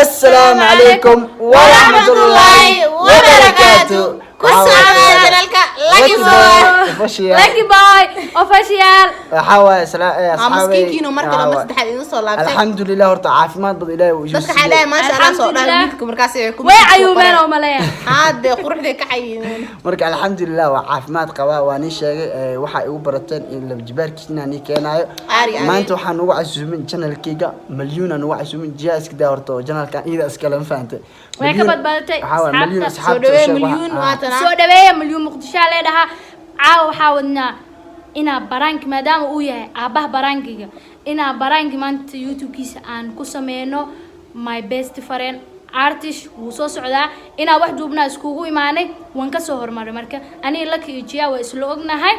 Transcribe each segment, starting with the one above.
السلام عليكم ورحمة الله وبركاته. Lucky boy official. حوا سلام مسكينو marka lama saddexaad idin soo laabtay alxamdulilah horta caafimaad bad ilaahay uu dadka xalay ma sha Allah soo dhahay wiilka markaas ay ku way ayuumeen oo maleeya haade quruxday ka xayeen marka alxamdulilah waa caafimaad qaba waan sheegay waxa ay u barateen in la jibaarkiisna ni keenayo maanta waxaan ugu casuumin channelkayga milyuun aan ugu casuumin jiyaaska daa horta channelka ida iska la faantay way ka badbadatay asxaabta soo dhaweey milyuun waatana soo dhaweey milyuun muqdisho leedaha caaw waxa wadnaa ina barank maadaama uu yahay aabaha barankiga ina baranki maanta youtube-kiisa aan ku sameeyno my best friend artist wuu soo socdaa ina wax duubna iskugu imaanay waan ka soo hormaray marka ani Lucky jiya waa isla ognahay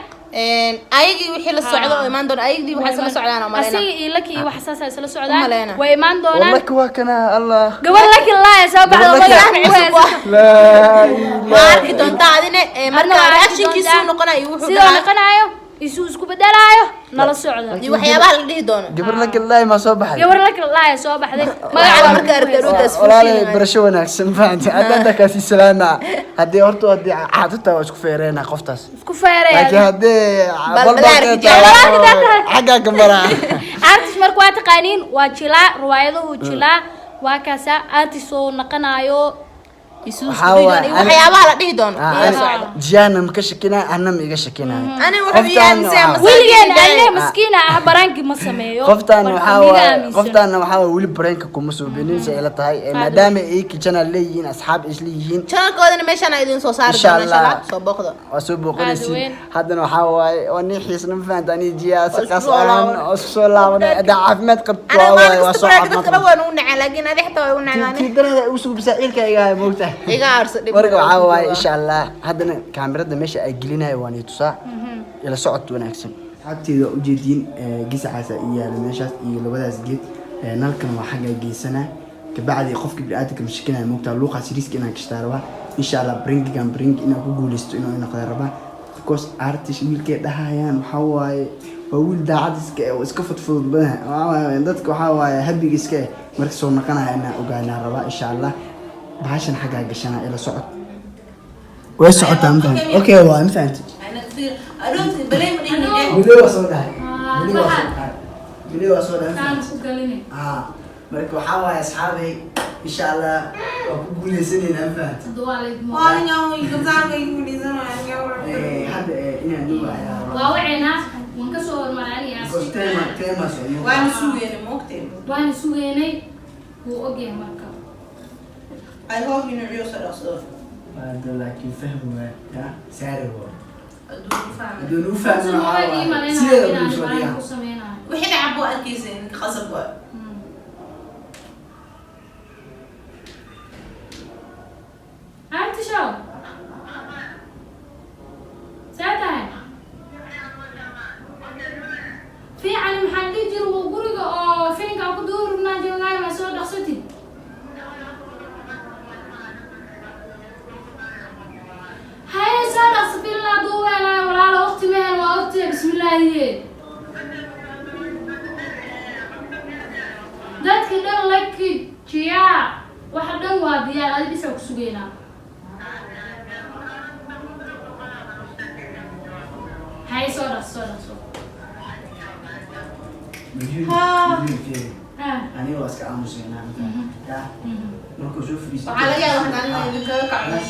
ayagii wixii la socdo oo imaan doona ayagii waxa isla socdaan oo maleena asii Lucky wax saasa isla socdaan way imaan doonaan Lucky waa kana Allah gabadh Lucky la soo baxdo la markii doonta adine marka reactionkiisu noqonayo wuxuu noqonayo isku bedelayo nala socdo iyo waxyaabaha la dhihi doono gabar Lucky la ma soo baxay gabar Lucky la soo baxday magaca marka arkaruudaas walaalay barasho wanaagsan faanta hadda ka si salaama hadii horta hadii caadada waa isku feereena qoftaas isku feereena laakiin hadii xagga gamara artist markuu waa taqaaniin waa jilaa riwaayaduhu jilaa waa kaasa artist oo naqanayo waxyaabaha la dhihi doono jiyana ma ka shakina anna ma iga shakina ani wuxuu yaamsay wiligan anna maskiina ah baranki ma sameeyo qoftaan waxa wili baranka kuma soo beenin say ila tahay maadaama ay ki channel leeyihiin asxaab isla yihiin channelkoodana meeshan idin soo saari doona insha Allah soo booqdo waa soo booqanaysiin haddana waxa waaye wani xiisna ma fahantaan jiya saqas aan soo laabanay ada caafimaad qabto waa soo caafimaad waan u nacay laakiin adi xita way u nacayaan tiidarada u sugu bisaa'ilka iga moogta iga arso dib marka waxa waaye insha Allah haddana kaamirada meesha ay gelinayo waan tusaa ila socod wanaagsan xabtiida u jeedin gisacaasa iyo meeshaas iyo labadaas geed nalkan waa xagga geysana kabacdi qofka bini'aadamka mashkinaya moogta luuqaas risk inaan kashtaaraba insha Allah bring inaan ku guuleysto inuu noqdo raba because artist wiilkay dhahayaan waxa waaye waa wiil daacad iska fudfud badan dadka waxa waaye habiga iska marka soo naqanaya inaan ogaanaa raba insha Allah bahashan xagga gashana ila socod way socotaa intaan okay waa intaan video soo dhahay video soo dhahay marka waxa waaye asxaabay insha Allah waa ku guuleysanayna fahanti waa inaan igazaaga guuleysanaya hadda inaan duubaya waa wacina waan ka soo hormaraniyaa tema waan suugeynay moogteen waan suugeynay wuu ogyahay marka I hope you know your sort هذا لكن فهموا يا ساروا فاهم دون فهم وحين عبوا الكيسين خصبوا عرفت شو ساعتها في عن محل يجر وقرق او فين قاعد دور بنادي وغاي ما سو دخستي هاي صار أصفي الله دوه أنا ولا على وقت مهل وقت بسم الله هي ذات كده لك جيا واحد دم واديا هذا بيسوق سوينا هاي صار أنا واسك عموسينا يا مركو شوف ريس على يا أنا اللي كعبش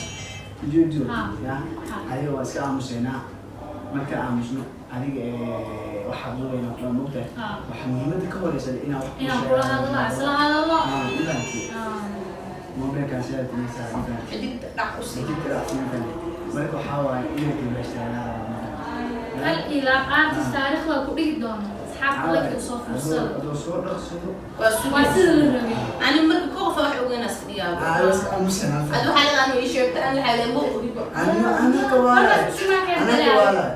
جوجو يا هاي واسك عموسينا مركا عموسنا أنا واحد زوجي نقول نقطة واحد مهمة كوريس إنا كل هذا الله ما بينك أشياء تنسى حديد رأسي مركو حاول إنك تبشر هل إلى قارة التاريخ لو كل دون أصحاب لك وصف واسد الرمي أنا مرة كوفة واحد وجنا سريع أدو حالة أنا يشوف أنا حالة مو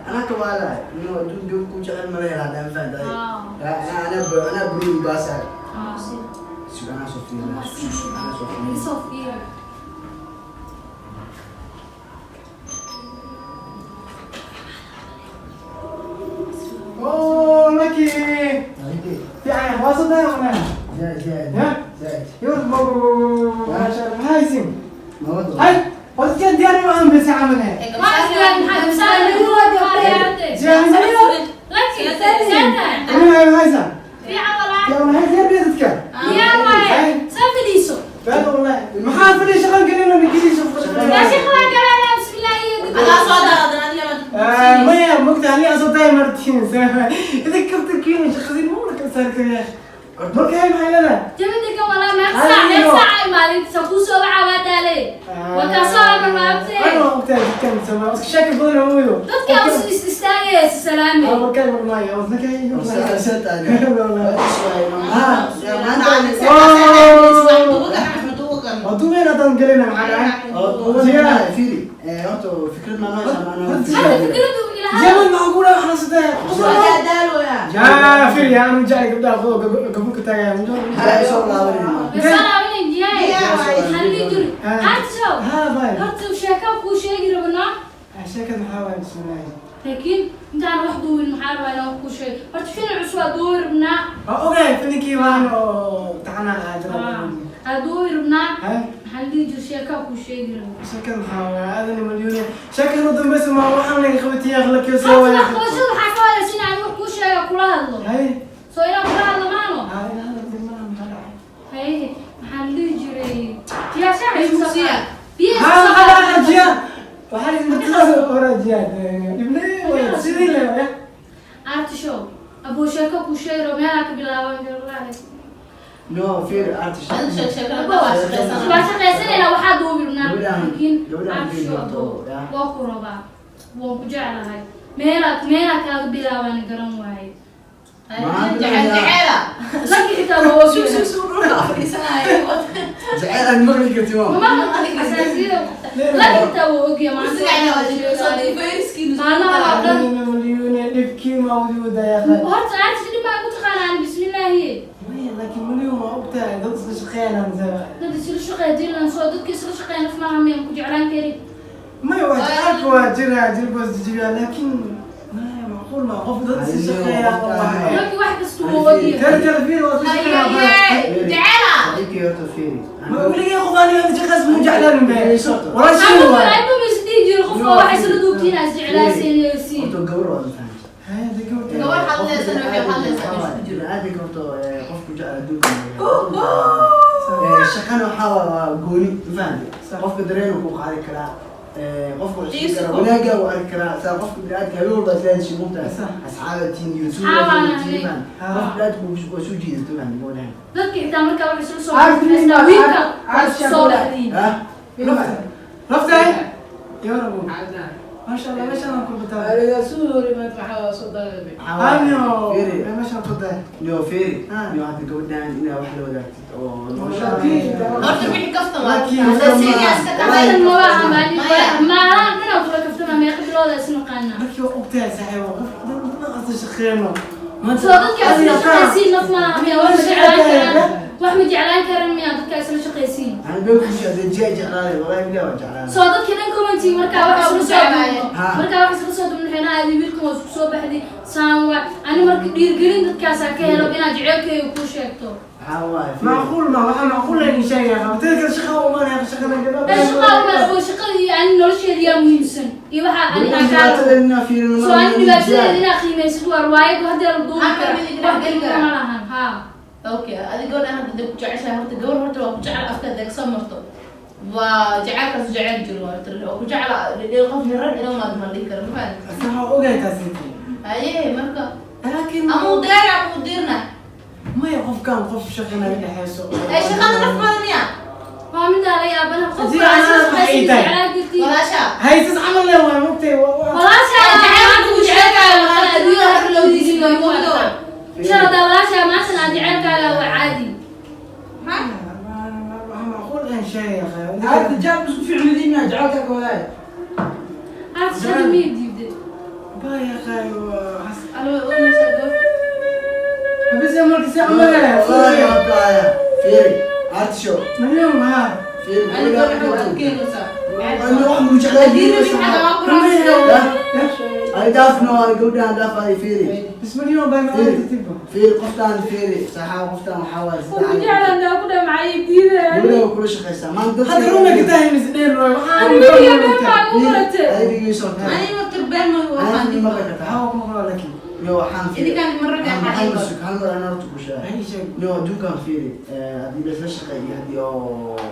أنا كوالا إنه دون كوجا الملايا هذا فهذا أنا بريم باسل أنا صوفيا Oh, Lucky! Yeah, what's the name? Yeah. زائد يور ما شاء الله هاي سم ما ودي هاي وتجي دياني ما عم بس عملها ما أسمع محد سالم انا هاي سام في عضلات يا ما هي زي بيتك يا ماي سافي ديسو بعد والله ما حافظ ليش شغل قلنا نجي شوف لا شيخ ما قال أنا بسم الله انا صادق انا اليوم ما هي مقطع لي اصوتها مرتين اذا كنت كيلو شخصين مو لك صار كذا مرك هاي معي لا جبتك ولا ما ساعة ما لي سكوسو بعوات عليه وكسر من ما انا بتي وقتها كان سما بس شكل بدل هو dadka usu istaagay salaami اول كلمه ما يوزنك هي سألت أنا والله ودو وين اظن قلنا معنا والله فيري أنتوا فكرة ما هذا أنا فكرته إلى زمن معقوله احنا صدق يا في يا انا جاي قبل فوق قبل كنت يا هاي صار لا ورينا بس أنا من جاي خلي يدري هات شو ها باي هات وشاكا وكل شيء قربنا عشان كذا محاول بسم الله لكن انت انا واحد دور المحاربة انا وكل شيء هات فين العشوة دور بنا اوكي فيني كيوان تعنا هدور بنا هاي خلي يدري شاكا وكل شيء قربنا عشان كذا محاول هذا مليون شكل نضم بس ما وحنا يا خوتي يغلق هات يسوي لا خلص الحفاظ سنة عن وكل شيء كلها الله هاي سوينا كلها الله معنا هاي هذا زمان هاي محل يجري يا شاعر الموسيقى. ها جيان وحالي متصل ورا جيان ابني ولا سيدي لا عرفت شو ابو شاكا كل شيء رمينا كبلا والله نو فيري أرتش انا شكلها ما شقيسنا لو واحد دوبنا قبلها- لكن قبلها عرفت في شو نقطة، يا. وقربا وكجعل هاي ميلك كان بلا وان قرن واي جعيله لك حتى هو شوف زعل المغرب كتير ما ما اساسيه لك حتى هو اوكي ما مليون نبكي موجودة يا أخي هرت عارف اللي ما قلت خلاني بسم الله هي لكن مليون وقتها ضد شقينا dad isla shaqeeydiin soo dadka isla shaqeeyna fahmay ku jeclaan karin ما يوجهك واجرها جلبس جيبها لكن ما معقول ما قف ضد شقينا markii wax kasta uu wadiyo ترجع فيه جعيله هيك يا فيري ما أقول لك يا خفاني أنا شخص مو جعلان به ولا anigu شيء aybu misdiijir qof oo wax isla duubtiin as jeclaaseen أنتوا قبروا ولا ثاني هذا قلت gabar hadlaysan waxay hadlaysan عادي كنت قف جاء دوب شقنا وحاول قولي فاهم قف درين وقوق على كلا قف كلا وناقة وعلى كلا قف بلاد كلور بس لا شيء ممتع أصحاب تين يوتيوب قف بلاد وشو جيد تبان يقولها dadka xitaa marka wax isla soo xisna wiilka soo dhaxdiin ها رفت هاي يا رب ما شاء الله ما شاء الله كل بتاع أنا فيري ما شاء الله بتاع نيو فيري نيو هذا قودنا إنه واحدة ودرت أو ما شاء أكيد. الله horta wixii kaftama Laakiin- ma waa ma ana kula kaftana ma qadlooda isna qaana لكن وقتها صحيح ما قصدي شقينا soo dadka isla shaqeeysiin naf ma ama wax ma jeclaan karaan wax ma jeclaan karaan miya dadka isla shaqeeysiin أنا بقول كل شيء هذا جاي جعلاني والله بلا وجعلاني soo dadka dhan commenting marka wax isla soo Ha. marka wax isla soo dumnayna aadi wiilkan oo isku soo baxday saan waa ani marka dhiirgelin dadkaas ka helo inaad jecelkayga ku sheegto حواي معقول ما أنا معقول إني شيء يا أخي تلك الشقة وما أنا شقة shaqada ma oo shaqadii ani nolosheeda yaa muhiimsan iyo waxa ani aan ka لنا في soo ani dhibaatada inaa qiimeysid waa riwaayad hadii la duubi karo wax kale ma lahan ha اوكي هذه قول انا بدي كجعشها horta gabar horta waa ku jecel afka degso marto waa jecelkaas jecel jiro horta oo ku jecel qof yaran inuu ma dhigi karo ma fahantay صح أوجي كاسيتي haye marka لكن ama u deera ama u dirna ما يقف كان قف شقنا اللي حيسو ay shaqada nafmada miya waa mid aan la yaabana qof Hadii aan aan maxay tahay? jeclaan jirtay walaasha هاي تسعى من الله مبتي walaasha jecelka ku jecelkaaga waa adduunyo har loo diisin waa moodo shaqada walaasha ma san jecelkaaga waa caadi معقول إن شيء يا أخي هذا جاب بس في عملية جعلتك ولا har shaqada mi diibde با يا أخي alo una sago بس يا مركز يا والله يا عمر بقايا فيري هات شو اليوم ها فيري ani ولا gabar كنت waxaan keenaysaa أنا واحد مش على hadii rabin hada waa ku raacsan هاي دافنو قودان داف هاي فيري بس مليون باي ما تتبع فيري قفتان فيري صحاب قفتان وحوالي وجعل أنا أقول معي دينا ولا وكل شيء خيسا ما نقدر هذا رونا كتاهي مسنين روي أنا ما قلت هاي بيجي صوت أنا وقت بين ما أنا ما قلت هاوك مغلا لك يو حان إذا كان مرة كان حليب هل أنا رتب وشاء هاي شيء يو دو كان فيري هذه بس ليش قاعد هذه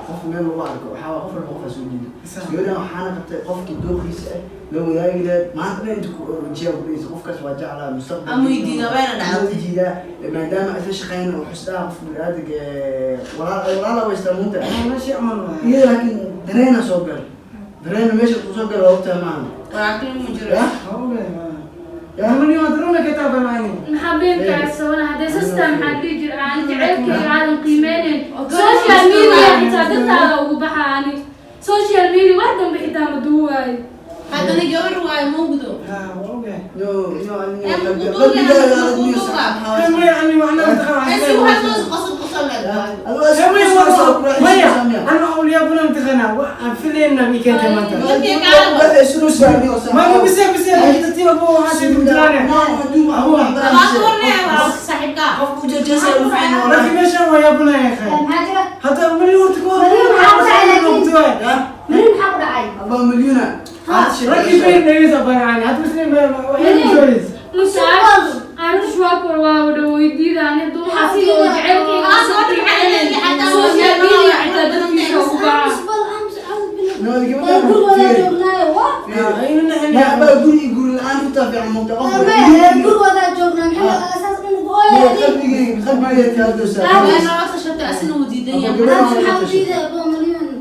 خوف من الله وحاول خوف الموقف سويدي يقول أنا حنا خوف كدو خيسة لو ذا يقدر ما عندنا أنت جيب بيز خوف كاس واجع على المستقبل أمو يدي قبائل أمو يدي ده ما دام ليش قاين وحسنا في هذاك ولا ويستمون ده أنا ماشي عمل إيه لكن درينا صقر درينا ماشي تصقر وقتها معنا ولكن مجرد يا يا مليون رونا كتابة معي محبين كعسونا هذا سيستم حدي جر عن جعلك عالم قيمين سوشيال ميديا حتى دتها وبحاني سوشيال ميديا واحدة بحتى مدواي هذا نجور وموجودو ما يعني وأنا متخرج أنت وهذا قصد قصد أنا أقول يا ابونا متخنا وفلين نبي كنت ما هو بس أنت تيجي أبوه هذا متخنا لكن ما شاء الله يا ابونا يا أخي هذا مليون تكون أبا مليونة لكن بين نيز أبا يعني هذا مسلم وين مش عارف أنا شو أقول واو ويدي أنا دو حسي وجعلك سوشيال ميديا حتى دتها وبحاني لا أبا يقول الآن متابع المنطقة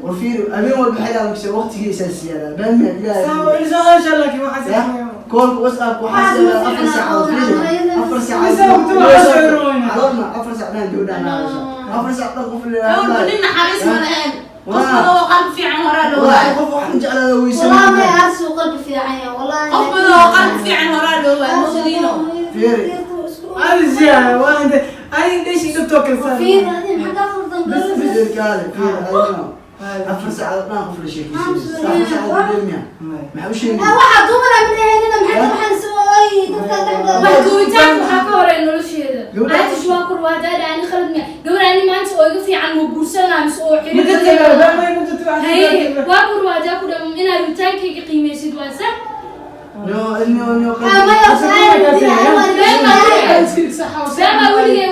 وفي أمين والبحيرة مكسر وقتي أساسي أنا بني سووا إذا هاش لك ما حسيت كل واتساب وحاسب أفر ساعة أفر ساعة أفر ساعة جودنا أفر ساعة قفل كلنا حريص ملهان قفله قلب في عن وراء والله قفوا حنج على ويسا والله ما يعرسوا قلبي في عيني والله قفله قلب في عن وراء المسلمين فيري أرجع وأنت أي ليش أنت توكل صار في هذه حاجة أفضل بس فيديو كالي أفر ساعة ما قفل شيء أفر ساعة بالدنيا ما هو شيء واحد دومنا من هنا محل محل سوي waxguuritaan waxaa ka horeeya nolosheeda aatish waa kur waa daada ani khalad miya gabar ani maanta oo iga fiican oo guursanaa mise oo xiriir waa kur waa jaa ku dham inaad rutaankayga qiimeysid waa sax بابا ولي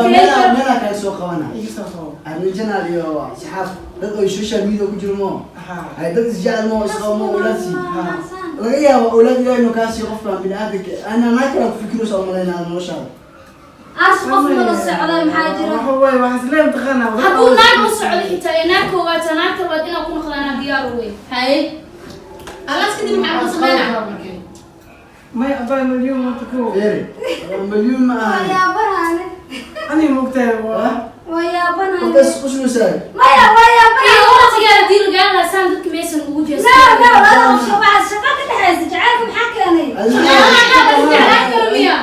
ماذا كان سوق وانا الرجال اللي هو صحاب ضد السوشيال ميديا كجرمو هاي ضد الرجال مو يسقموا ولادي لقيا اولادي لانه كاس يقفوا من هذيك انا ما كنت فكروا سو ملينا هذا المشهد أشخاص من السعودية محاجرة هو وحسلم تخنا هقول ناك السعودية حتى يناك وغاتناك ودينا كنا خلنا ديار وين هاي خلاص كده محمد صغيرة ما يقبل مليون ما تكون فيري مليون ما ويا بناني أنا مكتئب ويا بناني بس وش مساي ما يا ويا يا بناني والله تقال دير قال لها سام دك ميسن وجه لا أنا مش بعد شباب كده حاسس جعلكم حكاني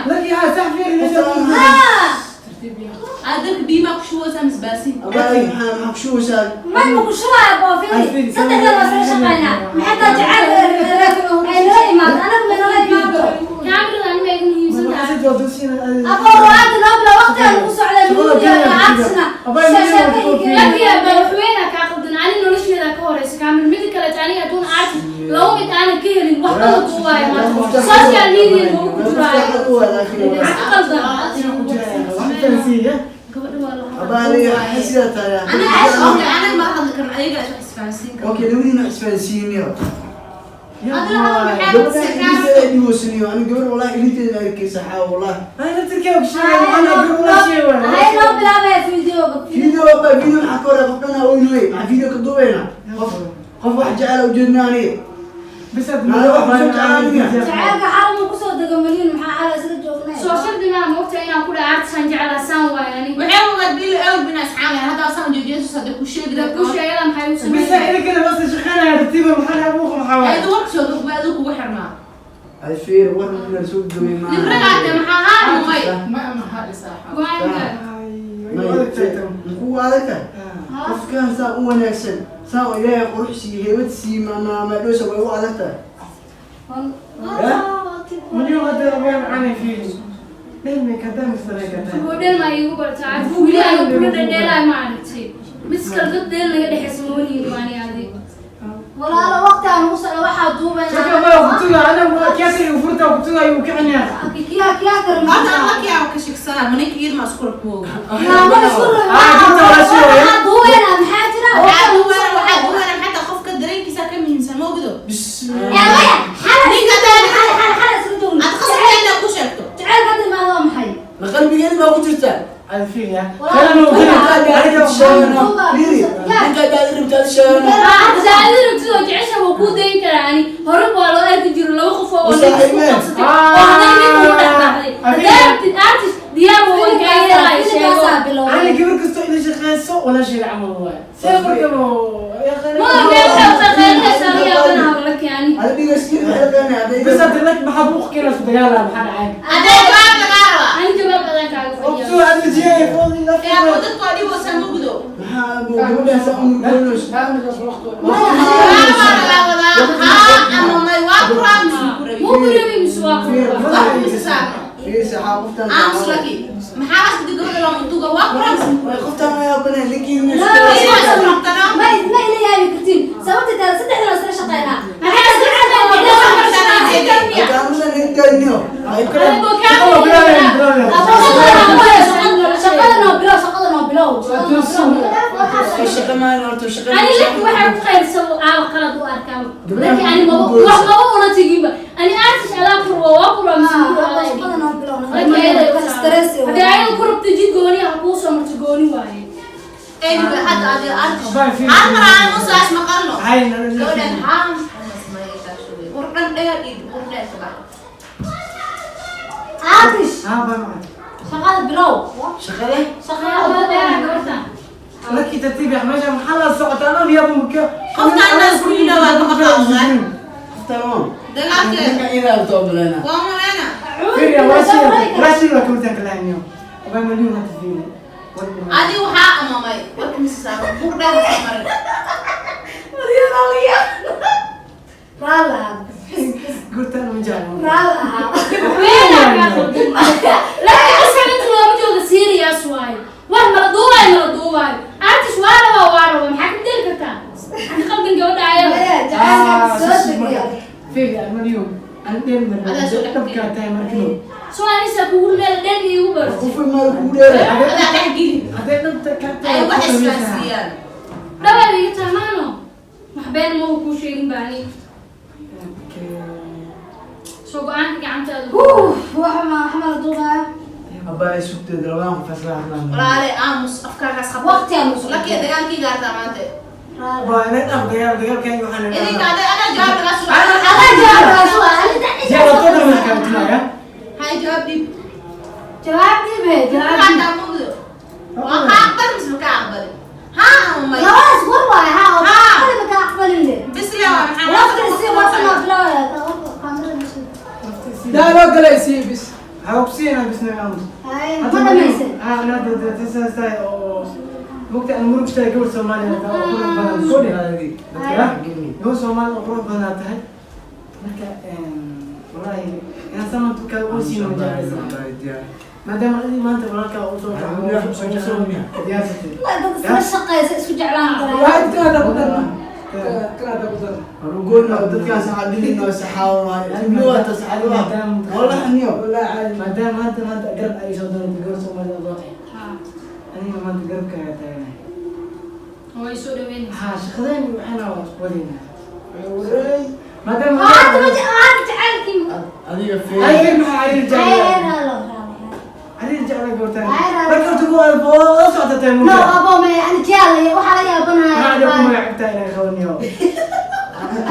لك يا سحفي هذاك بيما كشوة سامس باسي أباي محمد شو ساي ما نقول شو أبغى فيني صدق أنا ما شغالنا حتى جعل أنا ما أنا من الله ما كامل أنا ما يقول ما حسيت ودوسين أبغى وعد نبلا وقت نقص على الموضوع عكسنا لكن يا بروحوينك عقدنا علي إنه ليش مذا كورس كامل ميدك لا تعني أدون عارف لو بتعني كهرين وحده جواي ما سوشيال ميديا مو كتير أبالي حسيتها يا أنا ما أخذ لك أي قاعد أحس فانسين أوكي لو إني نحس فانسين يا أنا قبل أن يوصلني أنا قبل والله إلي تذكر صحة والله أنا تركيب شيء أنا أقول ولا شيء ولا هاي لو بلا فيديو فيديو حكورة قبلنا وينوي مع فيديو كدوينا خف واحد جعله وجدناني بس هذا واحد جعله جعلك حرام وقصة دقملين محل على سر جونا social dina moogta inaan ku dhaarto san jecel san waayani waxay uga dil aad bin asxaan hada san joojiyo saddex ku sheegida ku sheegada maxay u بس sameeyay انا كده بس شقانا رتيبه محل ابوك محاول ay duwar soo dugbaadu kugu xirmaa ay fiir war la soo daway ma librada maxaa haan way ما هذا صح go'aanka ku adaka qofkan saa u wanaagsan saa oo ilaahay quruxsiiyay heebadsiiyay ma dhoosa way u adagta من يوم هذا ما معنا فيه دائما كذا مستريكه gudel ma igu bartaa wili aan ku dhadheelay ma aragtay miskal dad deel laga dhaxasmooni maani aadi walaalo waqtigan uu soo waxa duubay شكرا ما قلت له انا كاسي وفرته قلت له يوكعني kiya karin hada alla kiyaa ka shaqsana manik yir ma isku rabo ma isku قلت له شو duubana maxaa jira waxaa xataa qofka dareenkiisa ka muhiimsan ma ogdo ya maya ninka xala isku duubna aad qasabtayna ku sheegto jacayl ka timaado maxay ma qalbigeena ma ku jirta الفيل ninka daad ribtaad sheegana saacadii rugtida jecesha waa ku dayn karaan hore waa loo arki jiro laba qof oo Wasaaq Iman. artist diyaar waa gaayay sheego انا كبر كستو الى شخص ولا شيء عمل هو سيفر كانوا يا ma gaayay shaqeynaysa aniga bana hadalka yani adiga iskii xilqana aday بس ادلك محبوق كده في دجاله محل عادي aday baad laga rabaa ani jawaab badan kaaga قلت fadhiyo له انا جاي فاضي لا yaa ku dadku adigu san ma ogdo maxaa gabadhaas aan golos muu ku rabi miswaaq fiisa qoftan qoftan ma yaqaan lakin ma ila yaabi kartiin sababta taa saddexda sano shaqeynaa ani lak waxa ku qaybsado aa qalad u arkaa laakiin ani ma wax ma una tigiba ani artist ala kurwa waa kurwa hadii ay ku rabto jid gooni ah ku soo marto gooni waaye عاطش ها معك شغال بلو shaqada shaqada dheer gabarta لك ترتيب يا حماشه محل الصوت انا يا ابو مكه qoftan ninka inaad toobalana فير يا راشي لك كنت كلامي وما مليون هتفيني adi waxaa amamay warka misaaro buug dheer maray رالا قلت انا من جاي رالا laakiin asaga looma joogo serious waaye war mala duubayo artist waara maxaa ku diri kartaa ani qalban gabadha ayada فير يا مليون انا دين من تبكى تاي مركلو soo anisa kugu meel dheer igu baro qofka maal ku dheeray adaa dhex geli هذا انت كانت ay wax isfaasiyaan dhawaad iga tamaano wax been ma ku sheegin baani soo go'aanka gacantaada وحما حمل دوغا abaa sugteed labaan fasax walaale aamus afkaagaas qabo وقت يا موسى laki dagaalkii gaartaa maanta با انا دغال كان يوحنا idinka ana jawaab laga soo انا جواب رسول جاب الطول من كانت معايا hay jawaab dib جواب دي به جواب anta mugdo waa ka aqbal misma ka aqbal ha amay لا اصبر والله ها انا ما كان اقبل لي bisla waa maxaa وقت السي وقت ما بلا لا لا قليسي بس حوكسينا بس نعم هاي ما ميسن انا تسا او وقت انا مرق اشتري كور سومالي كوري هذه كور سومالي قرب بنا تاعي لك والله انا سمعت كاوسي مجالس ما دام ما انت وراك اوصل لا بس الشقه اسكو جعلان واحد كان هذا قدرنا كان هذا قدرنا قلنا dadkaan saxaabadiina oo saxaabo waa tasaxaabo والله حنيو والله عادي ما دام ما انت قرب اي شيء كور سومالي ضاعي انا ما انت قرب كاي way soo dhaweyn ها شخذين احنا ولينا wareey ما دام هذا ما جعلك adiga fiir اي ما علي الجاي علي الجاي قلت لك تقول الفوز صوت تيمون لا ابو ما انا جالي وحا يا ما عليكم بنها لعبتها الى خوني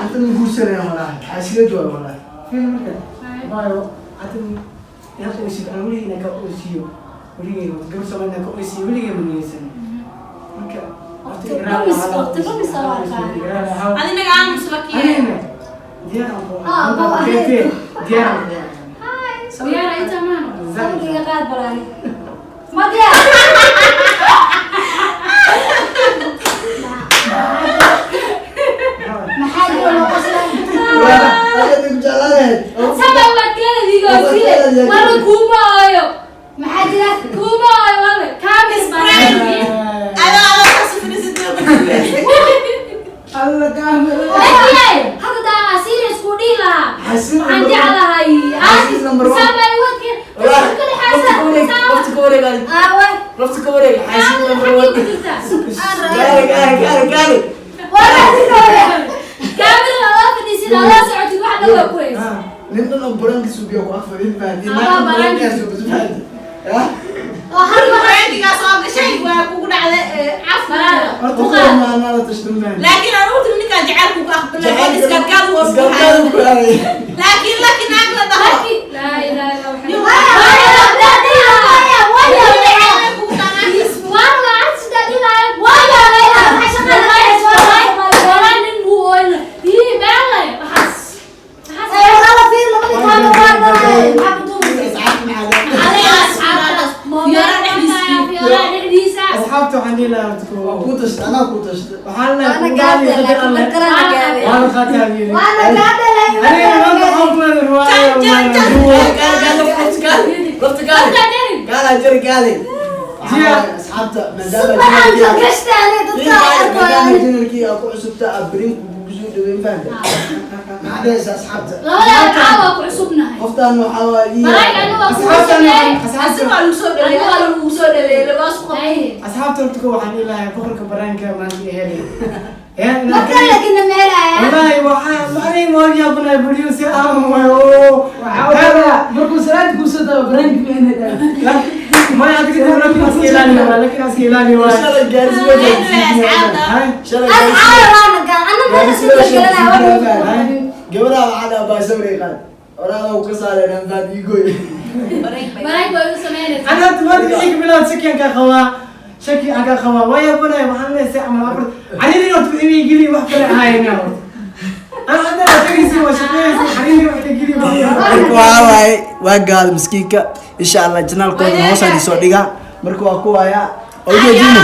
anta guursanaya walahi xasiga jooga walahi فين مكان بايو عتم inaad oysido aan weligii inaan ka oysiyo weligay gabar Soomaali inaan ka oysiyo weligay ma niyeysan marka adinaga aamus lakiye diyaar Diyaar ay tamaan. Sanadkiga qaad balaani. Ma diyaar. Maxaa jiro loo qoslaan? Sama waad kala digo sile. Wala kuma ayo. Maxaa jira? Kuma ayo wala. Kamis barani. ala tasfirisidoo alla kaamil Ayay. Hada daa serious ku dhila. Waxaan jeclahay. Sama wadka. Kali xasan. Waqti ka wareegay. Aaway. Waqti ka wareegay. Xaasin number 1. Gaari. Wala digoore. Kaamil la fadhiisin ala socoti wax laga kuweys. Nin dhan baranki suubiyo ku afadin faadi. Ah, baranki. Oo hal waxa Brandiga soo gashay waa kugu dhacday caafimaad Horta ma ana la tashtan baan. laakiin aan u timid ninka jacaylku ka aqbalay iska gaad waa Iskabkaadu ku haray. laakiin aan la dhaho La ilaha illa asxaabta waxaan dhihi lahaa horta Ku tashta ana ku tashta. waxaan Ana leeyahay gaadhay qadar laakiin alle markana gaadhay. waana khaataabiyey Waana gaadhay. aniga maanta waxaan ku leeyahay riwaaya Waqti gaala jari gaale. Asxaabta maadaama Waxaan ka gashtaane dadka arkooyaan. jinalkii ku cusubta abrin ku soo dhaweyn faanta. Macdees asxaabta. labada caawa ku cusubnahay. Qoftaan waxa waaye Baraag aniga ku asxaabtan asig waa lagu soo dhaweeyay waa lagu soo dhaweeyay labaas qof asxaabta horta ko waxaan dhihi lahaa boqorka baraanka maanta helay Marka laakiin meelaya. والله وحنا ما يبغى بريوس markuu salaad ku soo dawo barnaamij beenada ما يدري لكن اسكيلاني لكن اسكيلاني shalay gaarsi wajah. Shalay Asxaabana gaa ana ma soo galanayo. gabadha waxaa baa sawir qaad. Oraada uu ka saaray dhanbaad iigoy. Baraag way u sameynaysaa. انا تبغى تحكي بلا سكين كخوا شكي انا كخوا ويا بنا وحنا ساعه عمل علي لو تبغي يجي لي واحد هاي انا عندنا تجلس وشكي حريني وتجي لي Waa waay waa gaal miskiinka insha Allah janaalkooda hoos aan soo dhigaa marka waa ku waaya oo jeedino